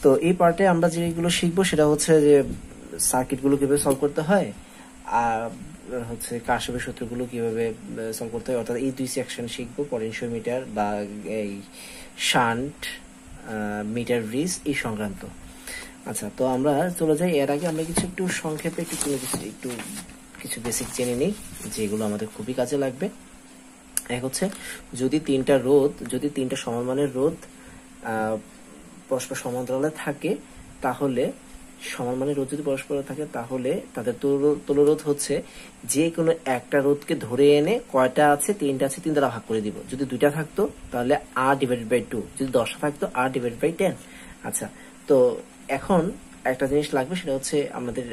তো এই পার্টে আমরা যেগুলো শিখবো সেটা হচ্ছে যে সার্কিটগুলো কিভাবে সলভ করতে হয়, আর হচ্ছে কারশফের সূত্রগুলো কিভাবে সলভ করতে হয়, অর্থাৎ এই দুই সেকশন শিখবো, পটেনশিওমিটার বা এই শান্ট মিটার ব্রিজ এই সংক্রান্ত। আচ্ছা, তো আমরা চলে যাই। এর আগে আমরা কিছু একটু সংক্ষেপে একটু কিছু বেসিক জেনে নিই যেগুলো আমাদের খুবই কাজে লাগবে। এক হচ্ছে যদি তিনটা সমান মানের রোধ পরস্পর সমান্তরালে থাকে, তাহলে সমান মানের রোধ যদি পরস্পর থাকে তাহলে তাদের তুল্যরোধ হচ্ছে যে কোনো একটা রোধকে ধরে এনে কয়টা আছে, তিনটা আছে, 3 দ্বারা ভাগ করে দিব। যদি 2টা থাকতো তাহলে r/2, যদি 10টা থাকতো r/10। আচ্ছা, তো এখন একটা জিনিস লাগবে, সেটা হচ্ছে আমাদের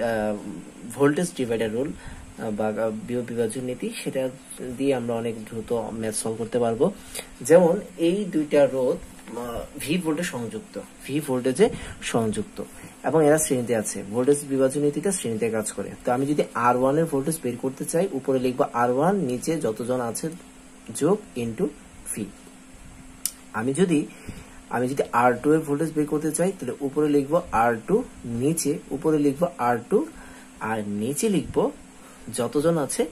ভোল্টেজ ডিভাইডার রুল বা বিভাজন নীতি। সেটা দিয়ে আমরা অনেক দ্রুত ম্যাথ সলভ করতে পারবো। যেমন এই দুইটা রোধ ভি ভোল্টেজে সংযুক্ত এবং এরা শ্রেণীতে আছে। ভোল্টেজ বিভাজন নীতিটা শ্রেণীতে কাজ করে। তো আমি যদি R1 এর ভোল্টেজ বের করতে চাই, উপরে লিখবো R1, নিচে যতজন আছে যোগ ইনটু ভি। আমি যদি R2 এর ভোল্টেজ বের করতে চাই, তাহলে উপরে লিখবো R2, উপরে লিখবো R2, আর নিচে লিখবো যতজন আছে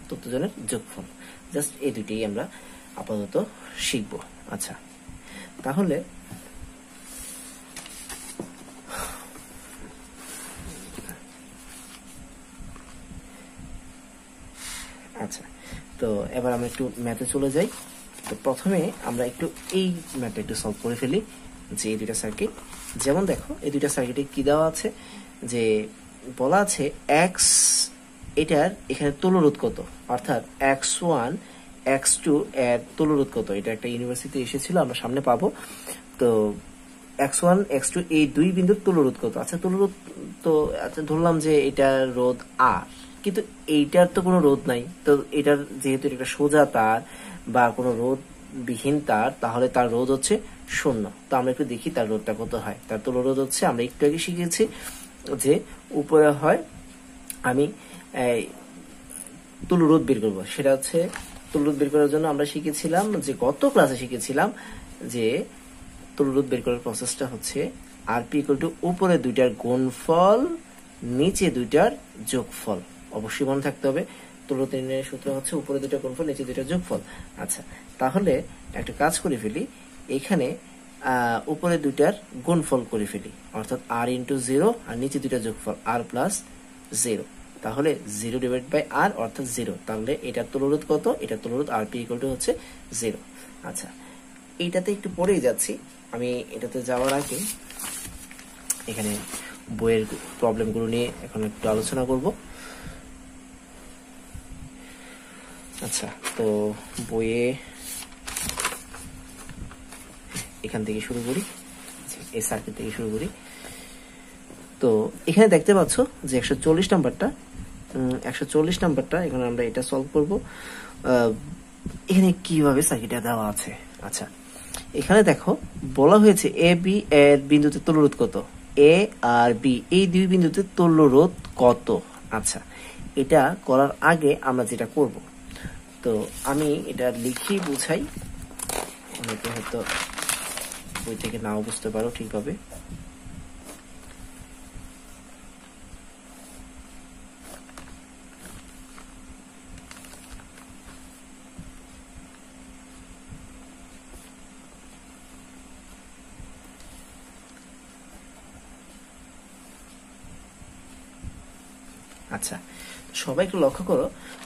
ততজনের যোগফল। জাস্ট এই দুটেই আমরা আপাতত শিখবো। আচ্ছা, তাহলে আচ্ছা, তো এবার আমরা একটু ম্যাথে চলে যাই। তো প্রথমে আমরা একটু এই ম্যাথটা একটু সলভ করে ফেলি, যে এই দুইটা সার্কিট। যেমন দেখো, এই দুইটা সার্কিটে কি দেওয়া আছে, যে বলা আছে এক্স, এটার এখানে তুল্যরোধ কত, অর্থাৎ x1 x2 এর তুল্যরোধ কত। এটা একটা ইউনিভার্সিটিতে এসেছিল, আমরা সামনে পাবো। তো x1 x2 এই দুই বিন্দুর তুল্যরোধ কত। আচ্ছা, তুল্যরোধ তো আচ্ছা ধরলাম যে এটার রোধ আর, কিন্তু এইটার তো কোনো রোধ নাই। তো এটার যেহেতু এটা সোজা তার বা কোনো রোধ বিহীন তার, তাহলে তার রোধ হচ্ছে 0। তো আমরা একটু দেখি তার রোধটা কত হয়। তার তুল্যরোধ হচ্ছে, আমরা একটু আগে শিখেছি যে উপরে হয়, আমি তুল্যরোধ বের করবো। সেটা হচ্ছে তুল্যরোধ বের করার জন্য আমরা শিখেছিলাম, যে গত ক্লাসে শিখেছিলাম যে তুল্যরোধ বের করার প্রসেসটা হচ্ছে Rp = উপরে দুইটার গুণফল, নিচে দুইটার যোগফল। অবশ্যই মনে থাকতে হবে, তুল্যরোধ নির্ণয়ের সূত্র হচ্ছে উপরে দুইটা গুণফল, নিচে দুইটার যোগফল। আচ্ছা, তাহলে একটা কাজ করে ফেলি, এখানে উপরে দুইটার গুণফল করে ফেলি, অর্থাৎ r × 0 আর নিচে দুইটা যোগফল r + 0। তাহলে 0/r অর্থাৎ 0। তাহলে এটার তুল্যরোধ কত? এটার তুল্যরোধ Rp = হচ্ছে 0। আচ্ছা, এইটাতে একটু পরেই যাচ্ছি। আমি এটাতে যাওয়ার আগে এখানে বইয়ের প্রবলেমগুলো নিয়ে এখন একটু আলোচনা করব। আচ্ছা, তো বইয়ে এখান থেকে শুরু করি, এই সার্কিট থেকে শুরু করি। তো এখানে দেখতে পাচ্ছ যে 140 নাম্বারটা এখানে আমরা এটা সলভ করব। এখানে কিভাবে সার্কিটটা দেওয়া আছে। আচ্ছা, এখানে দেখো বলা হয়েছে এ বি এর বিন্দুতে তুল্যরোধ কত, এ আর বি এই দুই বিন্দুতে তুল্যরোধ কত। আচ্ছা, এটা করার আগে আমরা যেটা করব, তো আমি এটা লিখি বুঝাই, অনেকে হয়তো বই থেকে নাও বুঝতে পারো ঠিকভাবে। আচ্ছা, সবাই একটু লক্ষ্য করো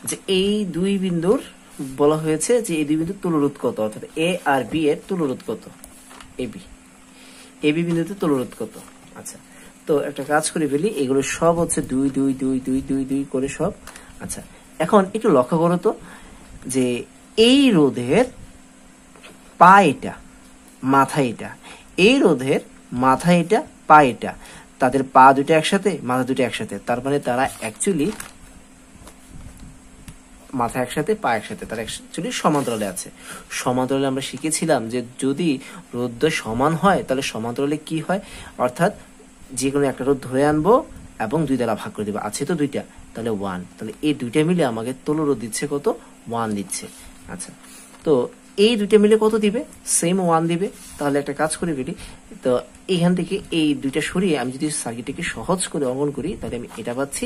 যে এই দুই বিন্দুর বলা হয়েছে যে এই দুই বিন্দুর তুল্যরোধ কত, অর্থাৎ এ আর বি এর তুল্যরোধ কত, এবি বিন্দুতে তুল্যরোধ কত। আচ্ছা, তো একটা কাজ করে ফেলি, এগুলো সব হচ্ছে 2 2 2 2 2 2 করে সব। আচ্ছা, এখন একটু লক্ষ্য করো তো যে এই রোধের পা এটা, মাথা এটা, এই রোধের মাথা এটা, পা এটা, তাদের পা দুটো একসাথে, মাথা দুটো একসাথে, তার মানে তারা অ্যাকচুয়ালি মাথা একসাথে, পা একসাথে, তারা অ্যাকচুয়ালি সমান্তরালে আছে। সমান্তরালে আমরা শিখেছিলাম যে যদি রোধ সমান হয় তাহলে সমান্তরালে কি হয়, অর্থাৎ যে কোনো একটা রোধ ধরে আনবো এবং 2 দ্বারা ভাগ করে দেবো। আছে তো দুইটা, তাহলে 1। তাহলে এই দুইটা মিলে আমাকে তুল্যরোধ দিচ্ছে কত, 1 দিচ্ছে। আচ্ছা, তো এই দুইটা মিলে কত দিবে? সেম 1 দিবে। তাহলে একটা কাজ করে ফেলি, তো এখান থেকে এই দুইটা সরিয়ে আমি যদি সার্কিটটাকে সহজ করে অঙ্কন করি, তাহলে আমি এটা পাচ্ছি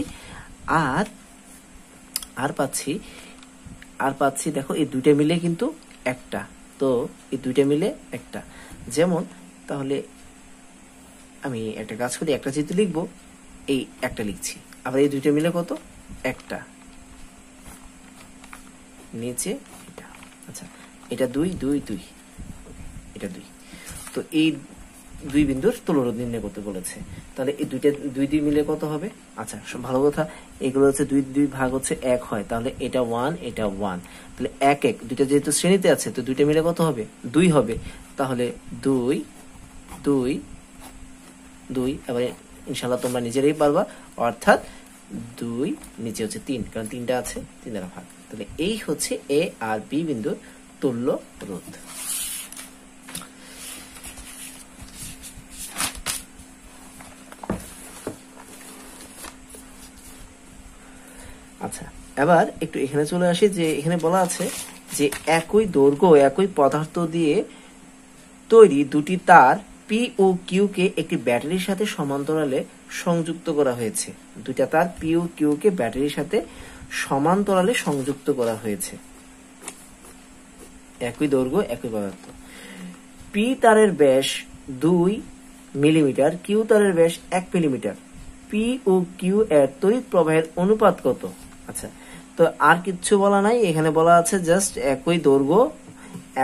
আর পাচ্ছি দেখো এই দুইটা মিলে কিন্তু একটা, তো এই দুইটা মিলে একটা। যেমন তাহলে আমি একটা কাজ করি, একটা যেহেতু লিখবো, এই একটা লিখছি, আবার এই দুইটা মিলে কত? একটা, নিচে এটা। আচ্ছা, এটা 2 2 2, এটা 2। তো এই দুই বিন্দুর তুলরোধ নির্ণয় করতে বলেছে। তাহলে এই দুইটা 2 2 মিলে কত হবে? আচ্ছা, ভালো কথা, এগুলো হচ্ছে 2 2 ভাগ হচ্ছে 1 হয়, তাহলে এটা 1 এটা 1, তাহলে 1 1, দুইটা যেহেতু শ্রেণীতে আছে, তো দুইটা মিলে কত হবে? 2 হবে। তাহলে 2 2 2, এবারে ইনশাআল্লাহ তোমরা নিজেরাই পারবা, অর্থাৎ 2 নিচে হচ্ছে 3, কারণ 3টা আছে, 3 দ্বারা ভাগ। তাহলে এই হচ্ছে এ আর বি বিন্দুর তুল্য রোধ। আচ্ছা, এবার একটু এখানে চলে আসি, যে এখানে বলা আছে যে একই দৈর্ঘ্য একই পদার্থ দিয়ে তৈরি দুটি তার পি ও কিউ কে একটি ব্যাটারির সাথে সমান্তরালে সংযুক্ত করা হয়েছে। দুইটা তার পি ও কিউ কে ব্যাটারির সাথে সমান্তরালে সংযুক্ত করা হয়েছে। একই দৈর্ঘ্য একই পদার্থ। পি তারের ব্যাস 2 মিলিমিটার, কিউ তারের ব্যাস 1 মিলিমিটার। পি ও কিউ এর তড়িৎ প্রবাহের অনুপাত কত? আচ্ছা, তো আর কিচ্ছু বলা নাই, এখানে বলা আছে জাস্ট একই দৈর্ঘ্য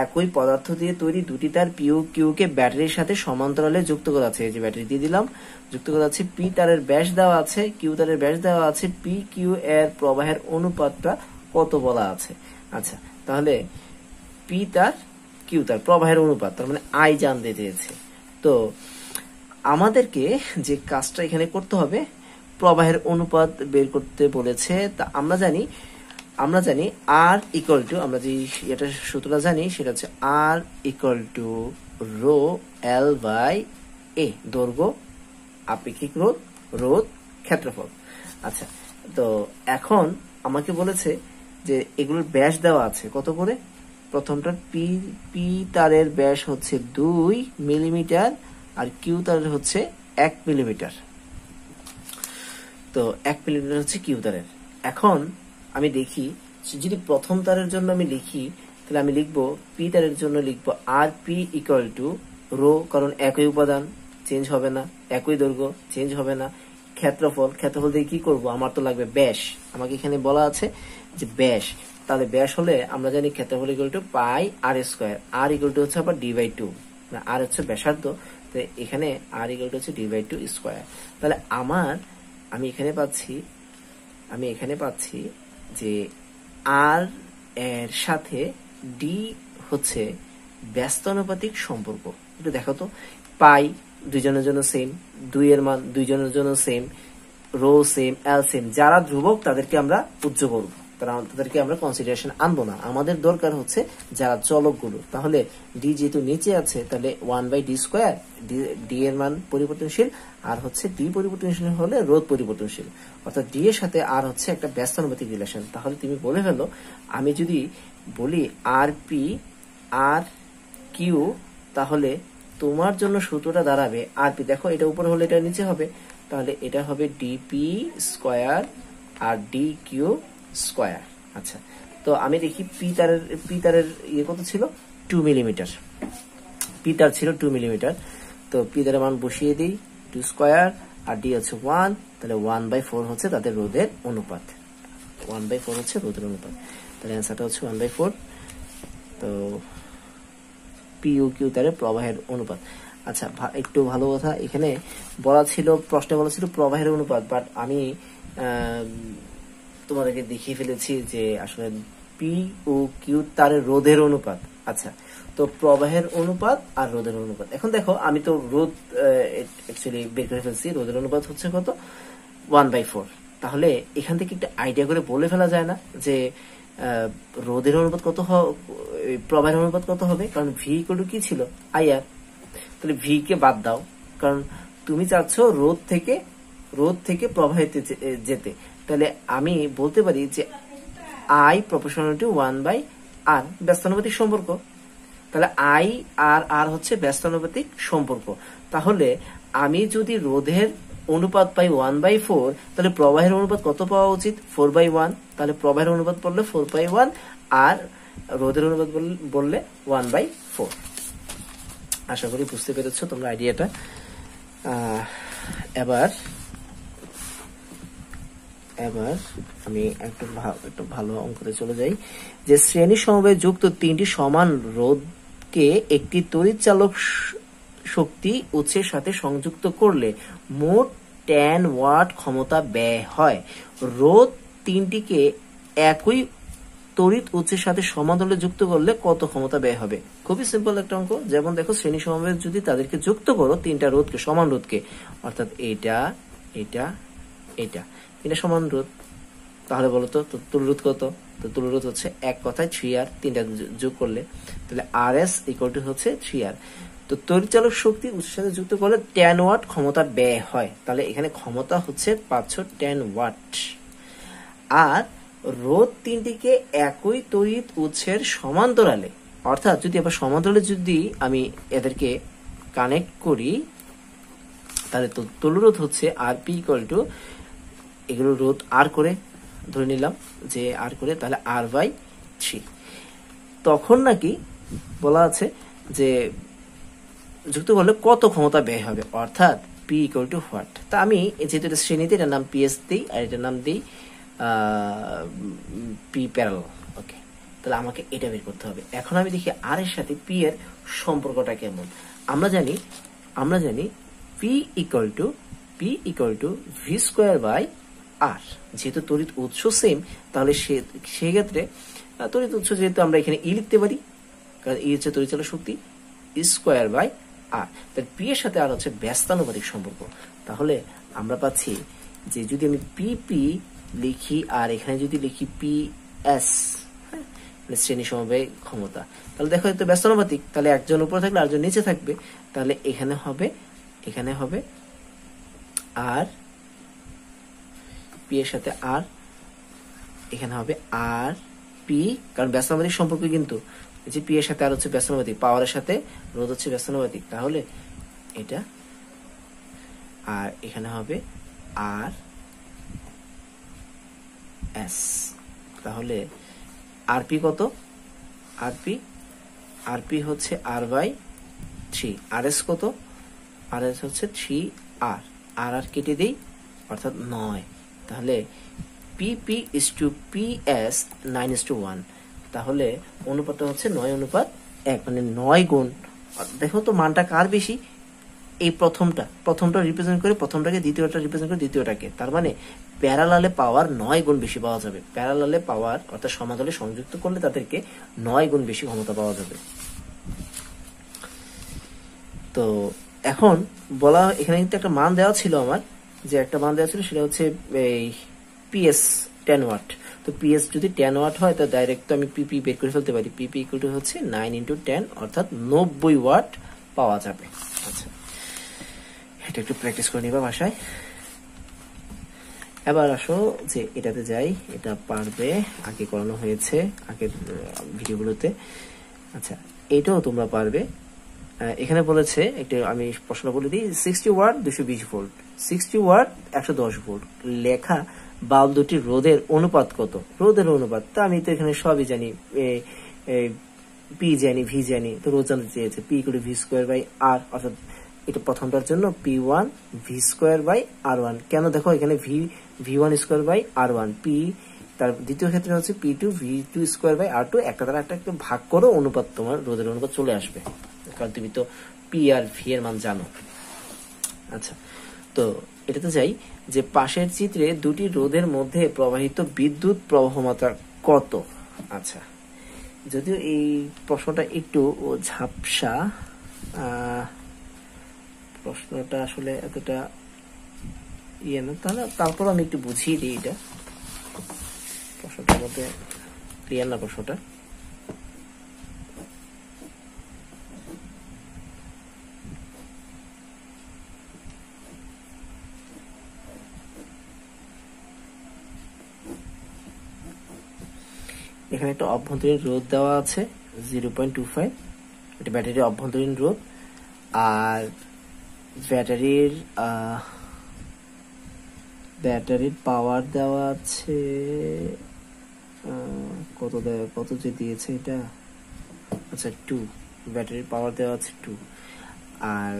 একই পদার্থ দিয়ে তৈরি দুটি তার পি ও কিউ কে ব্যাটারির সাথে সমান্তরালে যুক্ত করা আছে। এই যে ব্যাটারি দিয়ে দিলাম, যুক্ত করা আছে। পি তারের ব্যাস দেওয়া আছে, কিউ তারের ব্যাস দেওয়া আছে, পি কিউ এর প্রবাহের অনুপাতটা কত বলা আছে। আচ্ছা, তাহলে পি তার কিউ তার প্রবাহের অনুপাত, তার মানে আই জানতে চেয়েছে। তো আমাদেরকে যে কাজটা এখানে করতে হবে, প্রবাহের অনুপাত বের করতে বলেছে। তা আমরা জানি আর ইকুয়াল টু, আমরা যে এটা সূত্রটা জানি সেটা হচ্ছে আর equal to rho l by A, দৈর্ঘ্য, আপেক্ষিক রোধ, রোধ, ক্ষেত্রফল। আচ্ছা, তো এখন আমাকে বলেছে যে এগুলোর ব্যাস দেওয়া আছে কত করে। প্রথমটা পি তারের ব্যাস হচ্ছে 2 মিলিমিটার আর কিউ তারের হচ্ছে 1 মিলিমিটার। তো 1 মিলিমিটার হচ্ছে কিউ তারের। এখন আমি দেখি, যদি প্রথম তারের জন্য আমি লিখি, তাহলে আমি লিখবো পি তারের জন্য লিখবো আর পি ইকুয়াল টু রো, কারণ একই উপাদান, চেঞ্জ হবে না, একই দৈর্ঘ্য, চেঞ্জ হবে না। ক্ষেত্রফল দিয়ে কি করব, আমার তো লাগবে ব্যাস। আমাকে এখানে বলা আছে যে ব্যাস, তাহলে ব্যাস হলে আমরা জানি ক্ষেত্রফল equal to pi r square. R equal to হচ্ছে আবার ডি/2, আর হচ্ছে ব্যাসার্ধ, তো এখানে আর ইকুয়াল টু হচ্ছে ডি/2 স্কোয়ার। তাহলে আমি এখানে পাচ্ছি যে আর এর সাথে ডি হচ্ছে ব্যস্তানুপাতিক সম্পর্ক। একটু দেখো তো, পাই দুইজনের জন্য সেম, 2 এর মান দুইজনের জন্য সেম, রো সেম, এল সেম। যারা ধ্রুবক তাদেরকে আমরা উচ্চ করব, তাদেরকে আমরা কনসিডারেশন আনবো না। আমাদের দরকার হচ্ছে যারা চলক গুলো। তাহলে ডি যেহেতু নিচে আছে, তাহলে 1/d স্কোয়ার, ডি এর মান পরিবর্তনশীল, আর হচ্ছে ডি পরিবর্তনশীল হলে রোধ পরিবর্তনশীল, অর্থাৎ ডি এর সাথে আর হচ্ছে একটা ব্যস্তানুপাতিক রিলেশন। তাহলে তুমি বলে ফেলো, আমি যদি বলি আর পি আর কিউ, তাহলে তোমার জন্য সূত্রটা দাঁড়াবে আর পি, দেখো এটা উপরে হলে এটা নিচে হবে, তাহলে এটা হবে ডিপি স্কোয়ার আর ডি কিউ স্কোয়ার। আচ্ছা, তো আমি দেখি পি তারের ইয়ে কত ছিল, 2 মিলিমিটার। পি তার ছিল 2 মিলিমিটার, তো পি তারের মান বসিয়ে দিই, 2 স্কোয়ার, আর ডি হচ্ছে 1, তাহলে 1/4 হচ্ছে তাদের রোধের অনুপাত। 1/4 হচ্ছে রোধের অনুপাত, তাহলে অ্যান্সারটা হচ্ছে 1/4। তো পি ও কিউ তারের প্রবাহের অনুপাত। আচ্ছা, একটু ভালো কথা, এখানে প্রশ্নে বলা ছিল প্রবাহের অনুপাত, বাট আমি তোমাদেরকে দেখিয়ে ফেলেছি যে আসলে পি ও কিউ তারের রোধের অনুপাত। আচ্ছা, তো প্রবাহের অনুপাত আর রোধের অনুপাত। এখন দেখো, আমি তো রোধ অ্যাকচুয়ালি বের করে ফেলছি, রোধের অনুপাত হচ্ছে কত, 1/4। তাহলে এখান থেকে একটা আইডিয়া করে বলে ফেলা যায় না যে রোধের অনুপাত কত, প্রবাহের অনুপাত কত হবে, কারণ ভি ইকুয়াল টু কি ছিল, আইআর। তাহলে ভি কে বাদ দাও, কারণ তুমি চাচ্ছ রোধ থেকে প্রবাহিত যেতে। তাহলে আমি বলতে পারি যে আই প্রপোর্শনাল টু 1/r, ব্যস্তানুপাতিক সম্পর্ক। তাহলে আই আর আর হচ্ছে ব্যস্তানুপাতিক সম্পর্ক। তাহলে আমি যদি রোধের অনুপাত পাই 1/4, তাহলে প্রবাহের অনুপাত কত পাওয়া উচিত? 4/1। তাহলে প্রবাহের অনুপাত বললে 4/1 আর রোধের অনুপাত বললে 1/4। আশা করি বুঝতে পেরেছো তোমরা আইডিয়াটা। এবার আমি একটু ভালো অঙ্কতে চলে যাই, যে শ্রেণী সমবায়ে যুক্ত তিনটি সমান রোধকে একটি তড়িৎ চালক শক্তি উৎসের সাথে সংযুক্ত করলে মোট 10 ওয়াট ক্ষমতা ব্যয় হয়। রোধ তিনটিকে একই তড়িৎ উৎসের সাথে সমান্তরালে যুক্ত করলে কত ক্ষমতা ব্যয় হবে? খুবই সিম্পল একটা অঙ্ক। যেমন দেখো, শ্রেণী সমবায়ে যদি তাদেরকে যুক্ত করো, তিনটা রোধকে, সমান রোধকে, অর্থাৎ এটা এটা এটা তিনটা সমান রোধ, তাহলে বলো তো তুল্যরোধ কত? তো তুল্যরোধ হচ্ছে এক কথায় 3R, তিনটা যোগ করলে তাহলে RS ইকুয়াল টু হচ্ছে 3R। তো তড়িৎচালক শক্তি উৎসের সাথে যুক্ত করলে 10 ওয়াট ক্ষমতা ব্যয় হয়। তাহলে এখানে ক্ষমতা হচ্ছে 510 ওয়াট। আর রোধ তিনটিকে একই তড়িৎ উৎসের সমান্তরালে, অর্থাৎ যদি আবার সমান্তরালে যদি আমি এদেরকে কানেক্ট করি, তাহলে তুল্যরোধ হচ্ছে RP ইকুয়াল টু, এগুলো রোধ আর করে ধরে নিলাম যে আর করে, তাহলে R/3। তখন নাকি বলা আছে যে যুক্ত করলে কত ক্ষমতা ব্যয় হবে, অর্থাৎ P ইকুয়াল টু হোয়াট। তা আমি যেহেতু এটা শ্রেণীতে, এটার নাম PS দিই আর এটার নাম দিই P প্যারালাল। ওকে, তাহলে আমাকে এটা বের করতে হবে। এখন আমি দেখি আর এর সাথে P এর সম্পর্কটা কেমন। আমরা জানি P ইকুয়াল টু V²/R। যেহেতু তড়িৎ উৎস সেম, তাহলে সেক্ষেত্রে তড়িৎ উৎস যেহেতু আমরা এখানে ই লিখতে পারি, কারণ ই হচ্ছে তড়িৎচালক শক্তি, E²/R। তাহলে পি এর সাথে আর হচ্ছে ব্যস্তানুপাতিক সম্পর্ক। তাহলে আমরা পাচ্ছি যে যদি আমি PP লিখি আর এখানে যদি লিখি PS, শ্রেণী সমবায় ক্ষমতা, তাহলে দেখো এটা ব্যস্তানুপাতিক, তাহলে একজন উপরে থাকলে আরেকজন নিচে থাকবে। তাহলে এখানে হবে আর পি এর সাথে আর, এখানে হবে আর পি, কারণ ব্যস্তানুপাতিক সম্পর্ক কিন্তু যে পি এর সাথে আর হচ্ছে ব্যস্তানুপাতিক, পাওয়ারের সাথে রোধ হচ্ছে ব্যস্তানুপাতিক। তাহলে এটা আর এখানে হবে আর এস। তাহলে আরপি কত? আরপি হচ্ছে R/3। RS কত? RS হচ্ছে 3R। আর কেটে দেই, অর্থাৎ 9। তাহলে PP is to PS 9:1। তাহলে অনুপাতটা হচ্ছে 9:1, মানে 9 গুণ। দেখো তো মানটা কার বেশি? এই প্রথমটা রিপ্রেজেন্ট করে প্রথমটাকে, দ্বিতীয়টা রিপ্রেজেন্ট করে দ্বিতীয়টাকে। তার মানে প্যারালালে পাওয়ার 9 গুণ বেশি পাওয়া যাবে। প্যারালালে পাওয়ার অর্থাৎ সমান্তরালে সংযুক্ত করলে তাদেরকে 9 গুণ বেশি ক্ষমতা পাওয়া যাবে। তো এখন বলা, এখানে কিন্তু একটা মান দেওয়া ছিল আমার, যে একটা মান দেওয়া ছিল সেটা হচ্ছে এই PS 10 ওয়াট। তো PS যদি 10 ওয়াট হয়, তো ডাইরেক্ট আমি PP বের করে ফেলতে পারি। PP ইকুয়াল টু হচ্ছে 9 × 10, অর্থাৎ 90 ওয়াট পাওয়া যাবে। আচ্ছা, এটা একটু প্র্যাকটিস করে নিবা বাসায়। এবার আসো যে এটাতে যাই, এটা পারবে, আগে করানো হয়েছে আগের ভিডিওগুলোতে। আচ্ছা, এটাও তোমরা পারবে। এখানে বলেছে একটা, আমি প্রশ্ন বলে দিই, 60 ওয়াট 220 ভোল্ট, 60 ওয়াট 110 ভোল্ট লেখা বাল্ব দুটির রোধের অনুপাত কত? রোধের অনুপাত তো আমি তো এখানে সবই জানি, পি জানি, ভি জানি, তো রোধ জানতে চেয়েছে। P = V²/R, অর্থাৎ এটা প্রথমটার জন্য P1 V²/R1। কেন? দেখো এখানে V1²/R1, P তার দ্বিতীয় ক্ষেত্রে হচ্ছে P2 V2²/R2। একটা দ্বারা একটা ভাগ করো, অনুপাত তোমার রোধের অনুপাত চলে আসবে, কারণ তুমি তো পি আর ভি এর মান জানো। আচ্ছা, তো এটাতে যাই যে পাশের চিত্রে দুটি রোধের মধ্যে প্রবাহিত বিদ্যুৎ প্রবাহমাত্রা কত? আচ্ছা, যদিও এই প্রশ্নটা একটু ঝাপসা, প্রশ্নটা আসলে এতটা ইয়ে না, তাহলে তারপর আমি একটু বুঝিয়ে দিই। এটা প্রশ্নটার মধ্যে ক্লিয়ার না প্রশ্নটা। এখানে একটা অভ্যন্তরীণ রোধ দেওয়া আছে 0.25, এটা ব্যাটারির অভ্যন্তরীণ রোধ। আর ব্যাটারির পাওয়ার দেওয়া আছে কত যে দিয়েছে এটা, আচ্ছা 2, ব্যাটারির পাওয়ার দেওয়া আছে 2। আর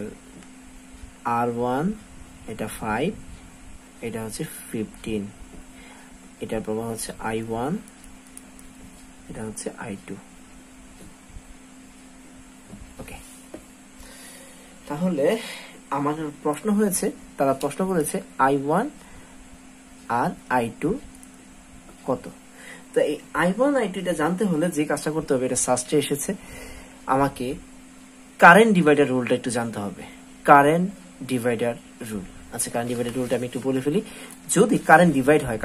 R1 এটা 5, এটা হচ্ছে 15, এটার প্রবাহ হচ্ছে I1, এটা হচ্ছে I2। ওকে, তাহলে আমার প্রশ্ন হয়েছে, তারা প্রশ্ন করেছে I1 আর I2 কত। তো এই I1 I2 এটা জানতে হলে যে কাজটা করতে হবে, এটা সার্চে এসেছে, আমাকে কারেন্ট ডিভাইডার রুলটা একটু জানতে হবে। কারেন্ট ডিভাইডার রুল, আচ্ছা কারেন্ট ডিভাইডার রুলটা আমি একটু বলে ফেলি। যদি কারেন্ট ডিভাইড হয়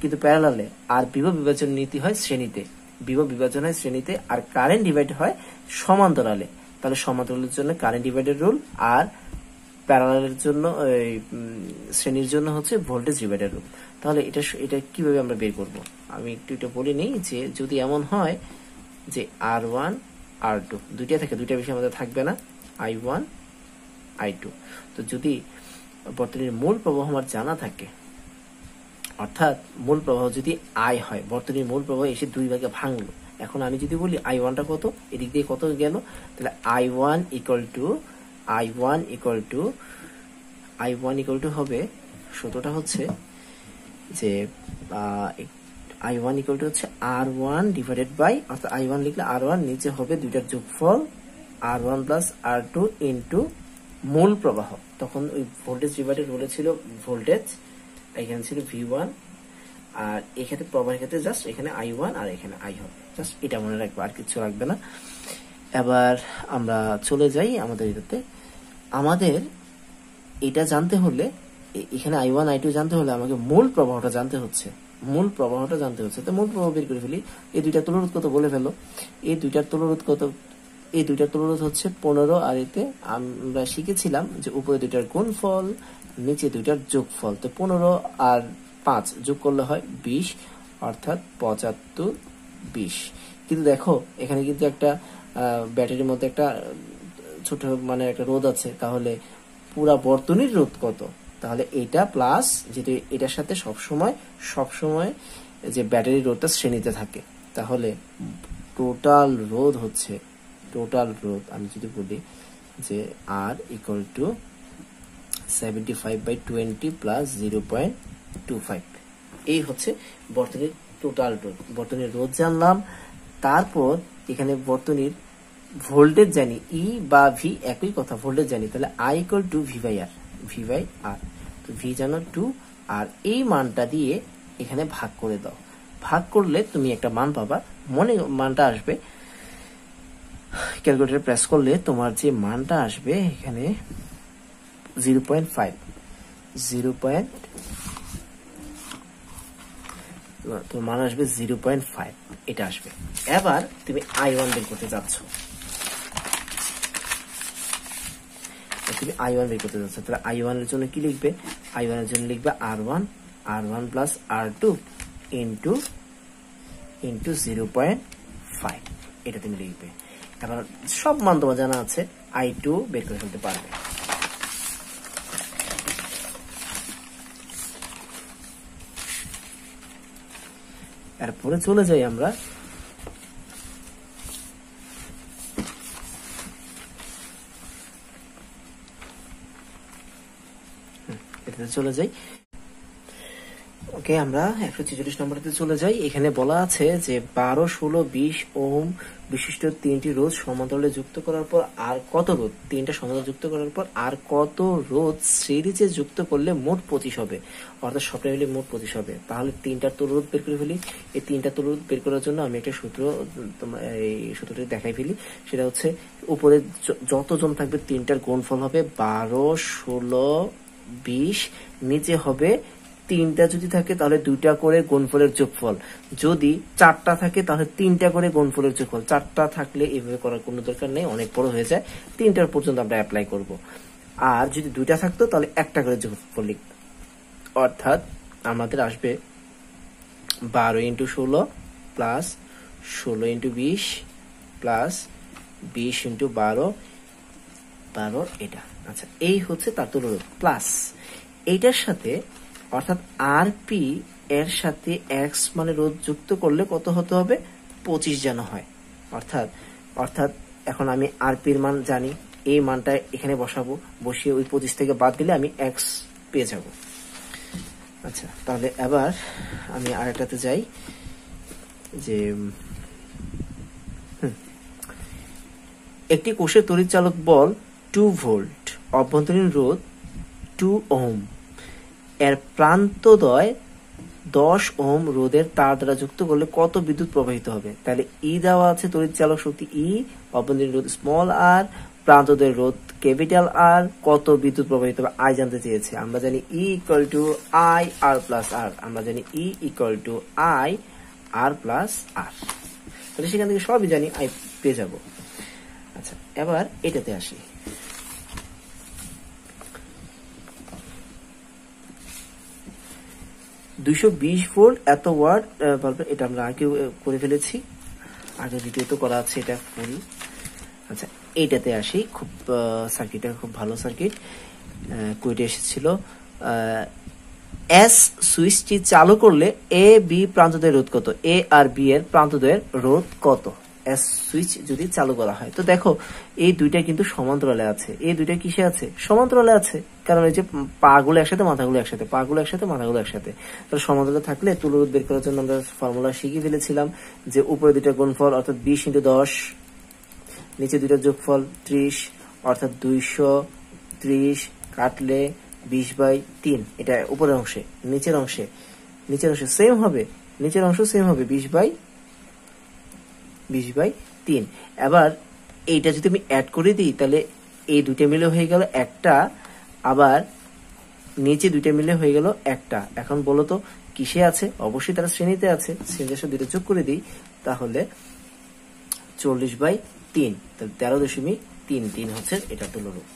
কিন্তু প্যারালালে, আর বিভব বিভাজন নীতি হয় শ্রেণীতে, বিভব বিভাজন হয় শ্রেণীতে, আর কারেন্ট ডিভাইড হয় সমান্তরালে, তাহলে সমান্তরালের জন্য কারেন্ট ডিভাইডার রুল, আর প্যারালালের জন্য শ্রেণীর জন্য হচ্ছে ভোল্টেজ ডিভাইডার রুল। তাহলে এটা কিভাবে আমরা বের করব, আমি একটু এটা বলে নিই। যে যদি এমন হয় যে R1 R2 দুইটা থাকে, দুইটা বেশি আমাদের থাকবে না, I1 I2। তো যদি বর্তনীর মূল প্রবাহ আমার জানা থাকে, অর্থাৎ মূল প্রবাহ যদি I হয়, বর্তনীর মূল প্রবাহ এসে দুই ভাগে ভাঙলো। এখন আমি যদি বলি I1টা কত, এদিক দিয়ে কত গেল, তাহলে I1 ইকুয়াল টু হবে, সূত্রটা হচ্ছে যে I1 ইকুয়াল টু হচ্ছে R1 ডিভাইডেড বাই, অর্থাৎ I1 লিখলে R1, নিচে হবে দুইটার যোগফল R1 প্লাস R2 ইন্টু মূল প্রবাহ। তখন ওই ভোল্টেজ ডিভাইডেড রুলে ছিল ভোল্টেজ, এখানে ছিল V1, আর এক্ষেত্রে প্রবাহের ক্ষেত্রে জাস্ট এখানে I1 আর এখানে I হবে, জাস্ট এটা মনে রাখবে, আর কিছু রাখবে না। এবার আমরা চলে যাই আমাদের এটাতে। আমাদের এটা জানতে হলে, এখানে I1 I2 জানতে হলে আমাকে মূল প্রবাহটা জানতে হচ্ছে, তো মূল প্রবাহ বের করে ফেলি। এই দুইটা তুলরোধ কত বলে ফেলো, এই দুইটার তুলরোধ হচ্ছে 15, আর এতে আমরা শিখেছিলাম যে উপরে দুইটার গুণফল, নিচে দুইটার যোগফল। তো 15 আর 5 যোগ করলে হয় 20, অর্থাৎ 75 20। কিন্তু দেখো এখানে কিন্তু একটা ব্যাটারির মধ্যে একটা ছোট মানে একটা রোধ আছে, তাহলে পুরা বর্তনীর রোধ কত, তাহলে এটা প্লাস, যেহেতু এটার সাথে সবসময় যে ব্যাটারি রোধটা শ্রেণীতে থাকে, তাহলে টোটাল রোধ আমি যদি বলি যে R ইকুয়াল টু 75/20 প্লাস 0.25, এই হচ্ছে বর্তনীর টোটাল রোধ। বর্তনীর রোধ জানলাম, তারপর এখানে বর্তনীর ভোল্টেজ জানি, ই বা ভি একই কথা, ভোল্টেজ জানি, তাহলে I ইকুয়াল টু V/R। তো ভি জানো 2, আর এই মানটা দিয়ে এখানে ভাগ করে দাও, ভাগ করলে তুমি একটা মান পাবা, মানটা আসবে, ক্যালকুলেটর প্রেস করলে তোমার যে মানটা আসবে এখানে 0.5, তোমার মান আসবে 0.5, এটা আসবে। এবার তুমি I1 বের করতে যাচ্ছ, তাহলে I1 এর জন্য কি লিখবে, I1 এর জন্য লিখবে R1 প্লাস R2 ইন্টু 0.5, এটা তুমি লিখবে। এবার সব মান তোমার জানা আছে, I2 বের করে ফেলতে পারবে। এরপরে চলে যাই আমরা এটাতে চলে যাই। ওকে, আমরা 146 নম্বরতে চলে যাই। এখানে বলা আছে যে 12, 16, 20 ওহম বিশিষ্ট তিনটি রোধ সমান্তরালে যুক্ত করার পর আর কত রোধ, তিনটা সমান্তরালে যুক্ত করার পর আর কত রোধ সিরিজে যুক্ত করলে মোট 25 হবে, অর্থাৎ সবটা মিলে মোট 25 হবে। তাহলে তিনটার তুলরোধ বের করে ফেলি। এই তিনটা তুলরোধ বের করার জন্য আমি একটা এই সূত্রটি দেখাই ফেলি। সেটা হচ্ছে উপরে যতজন থাকবে তিনটার গুণফল হবে 12, 16, 20, নিচে হবে তিনটা যদি থাকে তাহলে দুইটা করে গুণফলের যোগফল, যদি চারটা থাকে তাহলে তিনটা করে গুণফলের যোগফল। চারটা থাকলে এইভাবে করার কোনো দরকার নেই, অনেক বড় হয়ে যায়, তিনটার পর্যন্ত আমরা অ্যাপ্লাই করব। আর যদি দুইটা থাকতো তাহলে একটা করে যোগফল লিখব, অর্থাৎ আমাদের আসবে 12 × 16 প্লাস 16 × 20 প্লাস 20 ইন্টু 12 এটা। আচ্ছা, এই হচ্ছে তার তুলরোধ প্লাস এইটার সাথে অর্থাৎ আরপি এর সাথে এক্স মানে রোধ যুক্ত করলে কত হতে হবে, 25 যেন হয়। অর্থাৎ এখন আমি আরপির মান জানি, এই মানটা এখানে বসাবো, বসিয়ে ওই 25 থেকে বাদ দিলে আমি এক্স পেয়ে যাব। আচ্ছা, তাহলে এবার আমি আরেকটাতে যাই, যে একটি কোষের তড়িৎ চালক বল 2 ভোল্ট, অভ্যন্তরীণ রোধ 2 ওহম, এর প্রান্তদ্বয় 10 ওহম রোধের তার দ্বারা যুক্ত করলে কত বিদ্যুৎ প্রবাহিত হবে। তাহলে ই দেওয়া আছে, তড়িৎ চালক শক্তি ই, অভ্যন্তরীণ রোধ স্মল আর, প্রান্তদ্বয়ের রোধ ক্যাপিটাল আর, কত বিদ্যুৎ প্রবাহিত হবে আই জানতে চেয়েছে। আমরা জানি E equal to I R plus R, আমরা জানি E equal to I R plus R, তাহলে সেখান থেকে সবই জানি, আই পেয়ে যাব। আচ্ছা, এবার এটাতে আসি। $220 ভোল্ট এত ওয়াট বাল্ব, এটা আমরা আগে করে ফেলেছি, আগে ভিডিও তো করা আছে, এটা করি। আচ্ছা, এইটাতে আসি, খুব সার্কিটটা খুব ভালো সার্কিট, কুইটে এসেছিল। এস সুইচটি চালু করলে এ বি প্রান্তদ্বয়ের রোধ কত, এ আর বি এর প্রান্তদ্বয়ের রোধ কত, এস সুইচ যদি চালু করা হয়। তো দেখো এই দুইটা কিন্তু সমান্তরালে আছে, এই দুইটা কিসে আছে, সমান্তরালে আছে, কারণ এই যে পাগুলো একসাথে, মাথাগুলো একসাথে, পাগুলো একসাথে, মাথাগুলো একসাথে। তাহলে সমান্তরালে থাকলে তুলরোধ বের করার জন্য আমরা ফর্মুলা শিখে ফেলেছিলাম, যে উপরে দুইটা গুণফল অর্থাৎ 20 ইন্টু 10, নিচে দুইটা যোগফল 30 অর্থাৎ 230, কাটলে 20/3, এটা উপরের অংশে। নিচের অংশে সেম হবে, নিচের অংশ সেম হবে 20/3। এবার এইটা যদি আমি অ্যাড করে দিই, তাহলে এই দুইটা মিলে হয়ে গেল একটা, আবার নিচে দুইটা মিলে হয়ে গেল একটা। এখন বলো তো কিসে আছে, অবশ্যই তারা শ্রেণীতে আছে, শ্রেণীর সাথে দুইটা যোগ করে দিই, তাহলে 40/3, তাহলে 13.33 হচ্ছে এটা তুলরোধ।